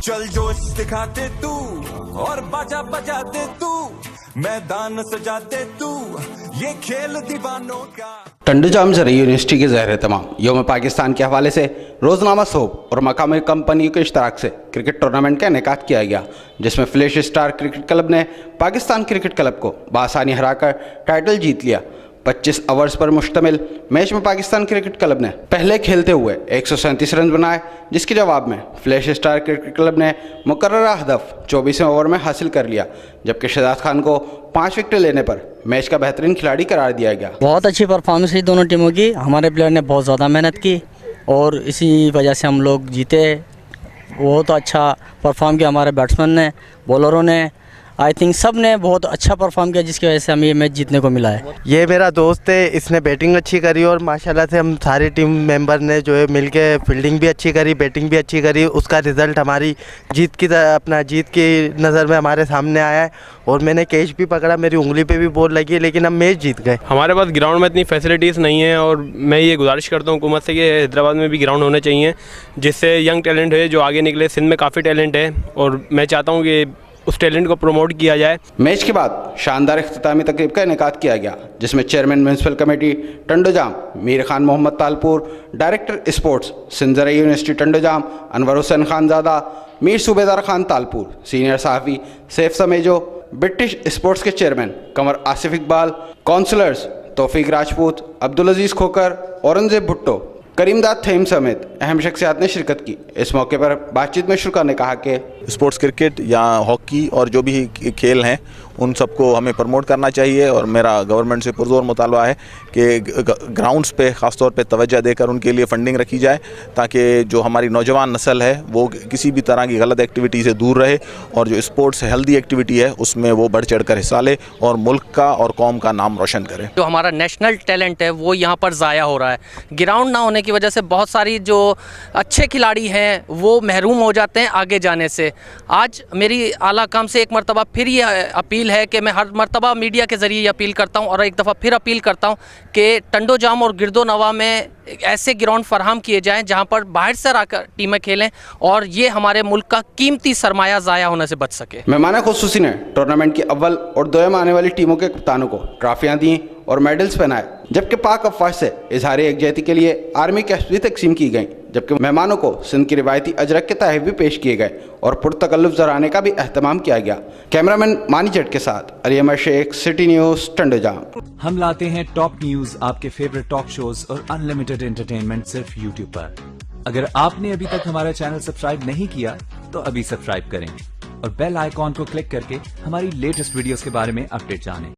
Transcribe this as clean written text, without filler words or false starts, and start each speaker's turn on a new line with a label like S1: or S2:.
S1: चल जोश दिखाते तू और बाजा बजाते तू, मैदान सजाते तू, ये खेल दीवानों का।
S2: टंडूजाम ज़रई यूनिवर्सिटी के ज़हर तमाम यौम पाकिस्तान के हवाले से रोज़नामा सोप और मकामी कंपनियों के इश्तराक से क्रिकेट टूर्नामेंट का इनेकाद किया गया, जिसमें फ्लैश स्टार क्रिकेट क्लब ने पाकिस्तान क्रिकेट क्लब को बआसानी हराकर टाइटल जीत लिया। 25 ओवर्स पर मुश्तमिल मैच में पाकिस्तान क्रिकेट क्लब ने पहले खेलते हुए 137 रन बनाए, जिसके जवाब में फ्लैश स्टार क्रिकेट क्लब ने मुकर्ररा हदफ 24वें ओवर में हासिल कर लिया, जबकि शहजाद खान को 5 विकेट लेने पर मैच का बेहतरीन खिलाड़ी करार दिया गया।
S3: बहुत अच्छी परफॉर्मेंस रही दोनों टीमों की। हमारे प्लेयर ने बहुत ज़्यादा मेहनत की और इसी वजह से हम लोग जीते। बहुत अच्छा परफॉर्म किया हमारे बैट्समैन ने, बॉलरों ने, आई थिंक सब ने बहुत अच्छा परफॉर्म किया, जिसकी वजह से हमें ये मैच जीतने को मिला है।
S4: ये मेरा दोस्त है, इसने बैटिंग अच्छी करी और माशाल्लाह से हम सारे टीम मेंबर ने जो है मिलके फील्डिंग भी अच्छी करी, बैटिंग भी अच्छी करी। उसका रिज़ल्ट हमारी जीत की नज़र में हमारे सामने आया है और मैंने कैच भी पकड़ा, मेरी उंगली पे भी बॉल लगी, लेकिन हम मैच जीत गए।
S5: हमारे पास ग्राउंड में इतनी फैसिलिटीज़ नहीं है और मैं ये गुजारिश करता हूँ हुकूमत से कि हैदराबाद में भी ग्राउंड होने चाहिए, जिससे यंग टैलेंट है जो आगे निकले। सिंध में काफ़ी टैलेंट है और मैं चाहता हूँ कि उस टैलेंट को प्रमोट किया जाए।
S2: मैच के बाद शानदार इख्तितामी तकरीब का इनेकाद किया गया, जिसमें chairman municipal committee Tandojam Mir Khan Mohammad Talpur, director sports Sindh ज़रई यूनिवर्सिटी टंडूजाम अनवर हुसैन खानज़ादा, मीर सूबेदार खान तालपुर, सीनियर सहाफ़ी सैफ समेजो, ब्रिटिश स्पोर्ट्स के चेयरमैन कंवर आसिफ इकबाल, काउंसलर्स तौफीक राजपूत, अब्दुल अजीज़ खोकर, औरंगजेब भुट्टो, करीमदाद थईम समेत अहम शख्सियात ने शिरकत की। इस मौके पर बातचीत में शुरा ने कहा कि
S6: स्पोर्ट्स क्रिकेट या हॉकी और जो भी खेल हैं उन सबको हमें प्रमोट करना चाहिए और मेरा गवर्नमेंट से पुरजोर मुतालबा है कि ग्राउंड्स पे ख़ास तौर पे तवज्जो देकर उनके लिए फ़ंडिंग रखी जाए, ताकि जो हमारी नौजवान नस्ल है वो किसी भी तरह की गलत एक्टिविटी से दूर रहे और जो स्पोर्ट्स हेल्दी एक्टिविटी है उसमें वो बढ़ चढ़ कर हिस्सा ले और मुल्क का और कौम का नाम रोशन करे।
S7: जो हमारा नेशनल टैलेंट है वो यहाँ पर ज़ाया हो रहा है। ग्राउंड ना होने की वजह से बहुत सारी जो अच्छे खिलाड़ी हैं वो महरूम हो जाते हैं आगे जाने से। आज मेरी आला काम से एक मरतबा फिर ये अपील है कि मैं हर मरतबा मीडिया के ज़रिए अपील करता हूँ और एक दफ़ा फिर अपील करता हूँ कि टंडूजाम और गिरदो नवा में ऐसे ग्राउंड फराहम किए जाएं जहां पर बाहर से आकर टीमें खेलें और ये हमारे मुल्क का कीमती सरमाया ज़ाया होने से बच सके।
S2: मेहमान खुसूसी ने टूर्नामेंट की अव्वल और दोयम आने वाली टीमों के कप्तानों को ट्रॉफियां दी और मेडल्स पहनाए, जबकि पाक अफवाज से इजहार एकजहती के लिए आर्मी कैप्स भी तकसीम की गई, जबकि मेहमानों को सिंध की रिवायती अजरक के तहफ़ भी पेश किए गए और पुरतकल्लुफ़ ज़राने का भी अहतमाम किया गया। कैमरामैन मानी जट के साथ अली अहमद शेख, सिटी न्यूज़ टंडूजाम।
S8: हम लाते हैं टॉप न्यूज, आपके फेवरेट टॉक शोज और अनलिमिटेड एंटरटेनमेंट सिर्फ यूट्यूब पर। अगर आपने अभी तक हमारा चैनल सब्सक्राइब नहीं किया तो अभी सब्सक्राइब करें और बेल आइकॉन को क्लिक करके हमारी लेटेस्ट वीडियोस के बारे में अपडेट जानें।